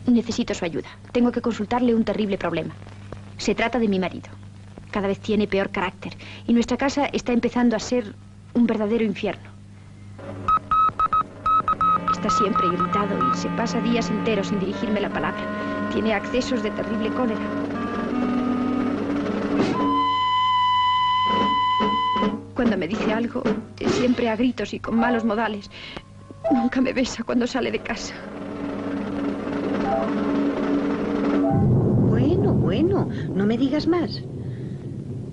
Necesito su ayuda. Tengo que consultarle un terrible problema. Se trata de mi marido. Cada vez tiene peor carácter y nuestra casa está empezando a ser un verdadero infierno. Está siempre irritado y se pasa días enteros sin dirigirme la palabra. Tiene accesos de terrible cólera. Cuando me dice algo, es siempre a gritos y con malos modales. Nunca me besa cuando sale de casa. Bueno, no me digas más.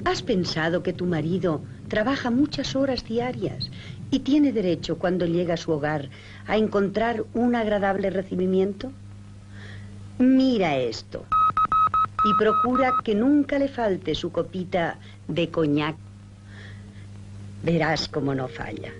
¿Has pensado que tu marido trabaja muchas horas diarias y tiene derecho, cuando llega a su hogar, a encontrar un agradable recibimiento? Mira esto y procura que nunca le falte su copita de coñac. Verás cómo no falla.